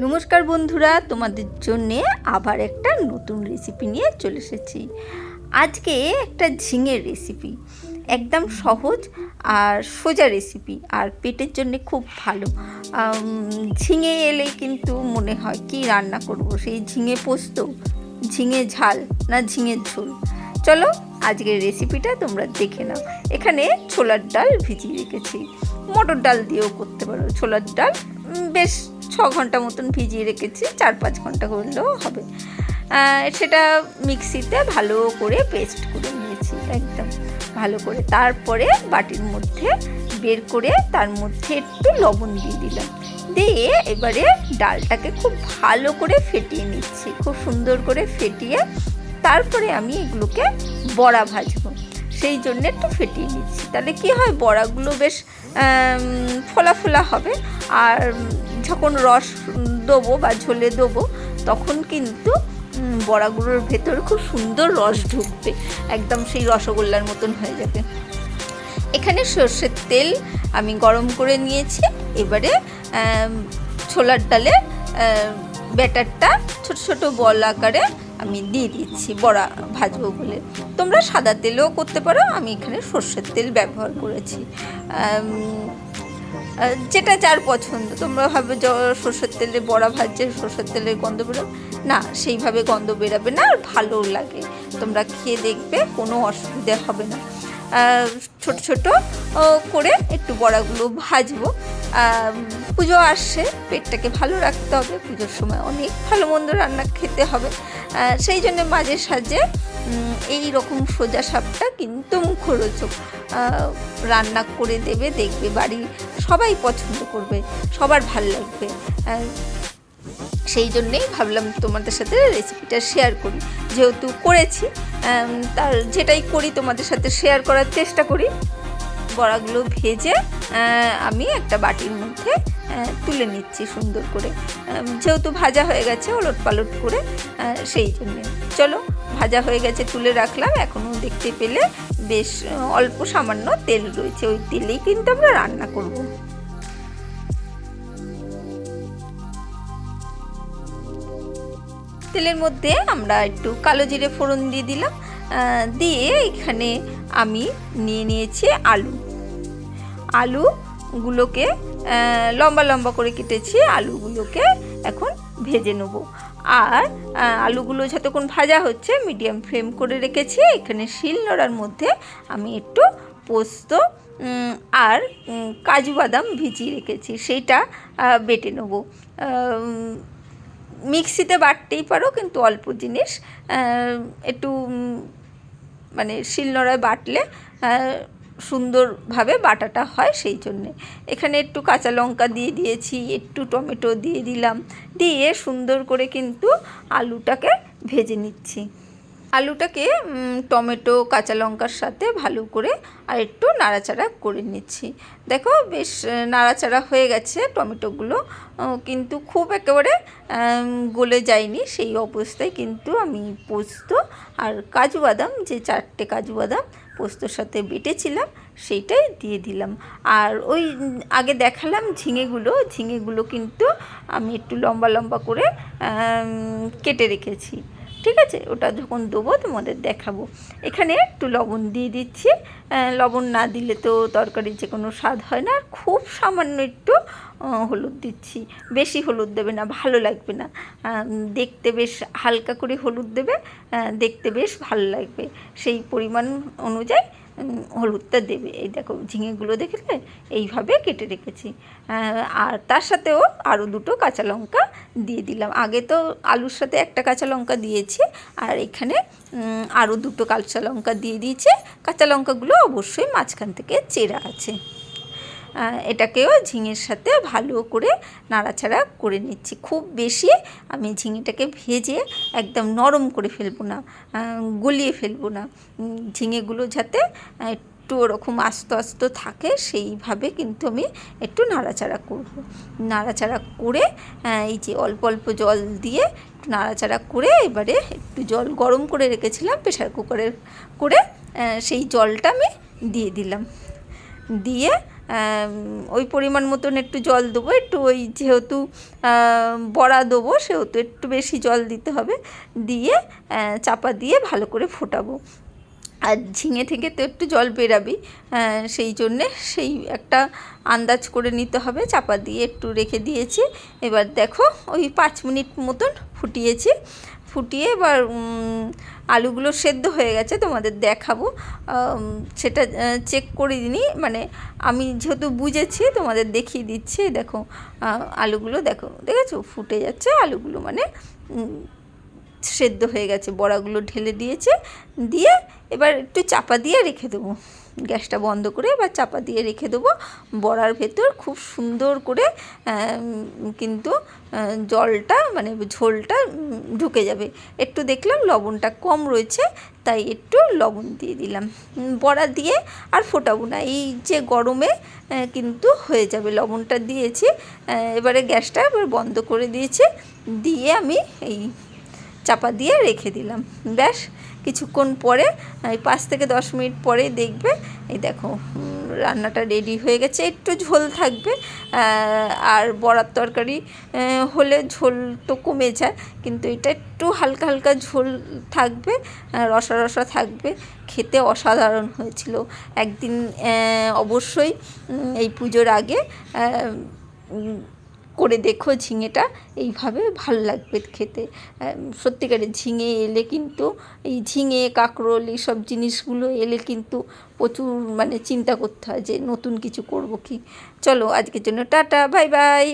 নমস্কার বন্ধুরা, তোমাদের জন্যে আবার একটা নতুন রেসিপি নিয়ে চলে এসেছি। আজকে একটা ঝিঙের রেসিপি, একদম সহজ আর সোজা রেসিপি, আর পেটের জন্যে খুব ভালো। ঝিঙে এলেই কিন্তু মনে হয় কি রান্না করব, সেই ঝিঙে পোস্ত, ঝিঙে ঝাল না ঝিঙের ঝোল। চলো আজকের রেসিপিটা তোমরা দেখে নাও। এখানে ছোলার ডাল ভিজিয়ে রেখেছি, মটর ডাল দিয়েও করতে পারো। ছোলার ডাল বেশ 6 ঘন্টা মতন ভিজিয়ে রেখেছি, 4-5 ঘন্টা করলেও হবে। সেটা মিক্সিতে ভালো করে পেস্ট করে নিয়েছি, একদম ভালো করে। তারপরে বাটির মধ্যে বের করে তার মধ্যে একটু লবণ দিয়ে দিলাম, দিয়ে এবারে ডালটাকে খুব ভালো করে ফেটিয়ে নিচ্ছি, খুব সুন্দর করে ফেটিয়ে তারপরে আমি এগুলোকে বড়া ভাজবো, সেই জন্য একটু ফেটিয়ে নিচ্ছি। তাহলে কি হয়, বড়াগুলো বেশ ফোলা ফোলা হবে, আর যখন রস দেবো বা ঝোলে দেবো তখন কিন্তু বড়াগুলোর ভেতর খুব সুন্দর রস ঢুকবে, একদম সেই রসগোল্লার মতন হয়ে যাবে। এখানে সর্ষের তেল আমি গরম করে নিয়েছি। এবারে ছোলার ডালের ব্যাটারটা ছোট ছোট বল আকারে আমি দিয়ে দিচ্ছি বড়া ভাজবো বলে। তোমরা সাদা তেলেও করতে পারো, আমি এখানে সর্ষের তেল ব্যবহার করেছি। যেটা যার পছন্দ। তোমরা ভাবে সর্ষের তেলে বড়া ভাজছে, সর্ষের তেলের গন্ধ বেরোবে না, সেইভাবে গন্ধ বেরোবে না, আর ভালো লাগে। তোমরা খেয়ে দেখবে, কোনো অসুবিধা হবে না। ছোট ছোট করে একটু বড়াগুলো ভাজবো। পুজো আসছে, পেটটাকে ভালো রাখতে হবে, পুজোর সময় অনেক ভালো মন্দ রান্না খেতে হবে। সেই জন্য মাঝে সাঝে এই রকম সোজা সাপটা কিন্তু মুখরোচক রান্না করে দেবে, দেখবে বাড়ির সবাই পছন্দ করবে, সবার ভাল লাগবে। সেই জন্যেই ভাবলাম তোমাদের সাথে রেসিপিটা শেয়ার করি, যেহেতু করেছি তার যেটাই করি তোমাদের সাথে শেয়ার করার চেষ্টা করি। বড়াগুলো ভেজে আমি একটা বাটির মধ্যে তুলে নিচ্ছি সুন্দর করে, যেহেতু ভাজা হয়ে গেছে ওলট পালট করে, সেই জন্যে। চলো, ভাজা হয়ে গেছে, তুলে রাখলাম। এখনও দেখতে পেলে বেশ অল্প সামান্য তেল রয়েছে, ওই তেলেই কিন্তু আমরা রান্না করব। তেলের মধ্যে আমরা একটু কালো জিরে ফোড়ন দিয়ে দিলাম, দিয়ে এখানে আমি নিয়ে নিয়েছি আলুগুলোকে লম্বা লম্বা করে কেটেছি। আলুগুলোকে এখন ভেজে নেব, আর আলুগুলো যতক্ষণ ভাজা হচ্ছে মিডিয়াম ফ্লেম করে রেখেছি। এখানে শিলনোড়ার মধ্যে আমি একটু পোস্ত আর কাজু বাদাম ভিজিয়ে রেখেছি, সেইটা বেটে নেব। মিক্সিতে বাটতেই পারো, কিন্তু অল্প জিনিস একটু মানে শিলনোড়ায় বাটলে সুন্দরভাবে বাটাটা হয়, সেই জন্যে। এখানে একটু কাঁচা লঙ্কা দিয়ে দিয়েছি, একটু টমেটো দিয়ে দিলাম, দিয়ে সুন্দর করে কিন্তু আলুটাকে ভেজে নিচ্ছি। আলুটাকে টমেটো কাঁচা লঙ্কার সাথে ভালো করে আর একটু নাড়াচাড়া করে নিচ্ছি। দেখো বেশ নাড়াচাড়া হয়ে গেছে, টমেটোগুলো কিন্তু খুব একেবারে গলে যায়নি, সেই অবস্থায় কিন্তু আমি পোস্ত আর কাজু বাদাম, যে 4টে কাজু বাদাম পোস্তর সাথে বেটেছিলাম, সেইটাই দিয়ে দিলাম। আর ওই আগে দেখালাম ঝিঙেগুলো কিন্তু আমি একটু লম্বা লম্বা করে কেটে রেখেছি, ঠিক আছে? ওটা যখন দেবো তোমাদের দেখাবো। এখানে একটু লবণ দিয়ে দিচ্ছি, লবণ না দিলে তো তরকারির যে কোনো স্বাদ হয় না। আর খুব সামান্য একটু হলুদ দিচ্ছি, বেশি হলুদ দেবে না, ভালো লাগবে না। দেখতে বেশ হালকা করে হলুদ দেবে, দেখতে বেশ ভালো লাগবে, সেই পরিমাণ অনুযায়ী হলুদটা দেবে। এই দেখো ঝিঙেগুলো দেখলে এইভাবে কেটে রেখেছি। আর তার সাথেও আরও 2টো কাঁচা লঙ্কা দিয়ে দিলাম। আগে তো আলুর সাথে একটা কাঁচা লঙ্কা দিয়েছি, আর এখানে আরও 2টো কাঁচা লঙ্কা দিয়ে দিয়েছি। কাঁচা লঙ্কাগুলো অবশ্যই মাঝখান থেকে চেরা আছে। এটাকেও ঝিঙের সাথে ভালো করে নাড়াচাড়া করে নিচ্ছি। খুব বেশি আমি ঝিঙেটাকে ভেজে একদম নরম করে ফেলবো না, গলিয়ে ফেলবো না। ঝিঙেগুলো যাতে একটু ওরকম আস্ত আস্ত থাকে, সেইভাবে কিন্তু আমি একটু নাড়াচাড়া করব। নাড়াচাড়া করে এই যে অল্প অল্প জল দিয়ে নাড়াচাড়া করে, এবারে একটু জল গরম করে রেখেছিলাম প্রেশার কুকারের করে, সেই জলটা আমি দিয়ে দিলাম। দিয়ে ওই পরিমাণ মতন একটু জল দেবো, একটু ওই যেহেতু বড়া দেবো সেহেতু একটু বেশি জল দিতে হবে, দিয়ে চাপা দিয়ে ভালো করে ফোটাবো। আর ঝিঙে থেকে তো একটু জল বেরাবেই, সেই জন্যে সেই একটা আন্দাজ করে নিতে হবে। চাপা দিয়ে একটু রেখে দিয়েছি। এবার দেখো ওই 5 মিনিট মতন ফুটিয়েছি, ফুটিয়ে এবার আলুগুলো সেদ্ধ হয়ে গেছে, তোমাদের দেখাবো। সেটা চেক করে নিই, মানে আমি যেহেতু বুঝেছি তোমাদের দেখিয়ে দিচ্ছি। দেখো আলুগুলো দেখেছো ফুটে যাচ্ছে, আলুগুলো মানে সেদ্ধ হয়ে গেছে। বড়াগুলো ঢেলে দিয়েছে, দিয়ে এবার একটু চাপা দিয়ে রেখে দেবো, গ্যাসটা বন্ধ করে এবার চাপা দিয়ে রেখে দেবো। বড়ার ভেতর খুব সুন্দর করে কিন্তু জলটা মানে ঝোলটা ঢুকে যাবে। একটু দেখলাম লবণটা কম রয়েছে, তাই একটু লবণ দিয়ে দিলাম। বড়া দিয়ে আর ফোটাবো না, এই যে গরমে কিন্তু হয়ে যাবে। লবণটা দিয়েছি, এবারে গ্যাসটা এবার বন্ধ করে দিয়েছি, দিয়ে আমি এই চাপা দিয়ে রেখে দিলাম। ব্যাস কিছুক্ষণ পরে, এই 5 থেকে 10 মিনিট পরে দেখবে এই দেখো রান্নাটা রেডি হয়ে গেছে। একটু ঝোল থাকবে, আর বড়ার তরকারি হলে ঝোল তো কমে যায়, কিন্তু এটা একটু হালকা হালকা ঝোল থাকবে, রসা রসা থাকবে, খেতে অসাধারণ হয়েছিল। একদিন অবশ্যই এই পুজোর আগে করে দেখো ঝিঙেটা, এইভাবে ভালো লাগবে খেতে। সত্যিকারের ঝিঙে এলে কিন্তু, এই ঝিঙে কাঁকরোল এইসব জিনিসগুলো এলে কিন্তু প্রচুর মানে চিন্তা করতে হয় যে নতুন কিছু করব কি। চলো আজকের জন্য টাটা, বাই বাই।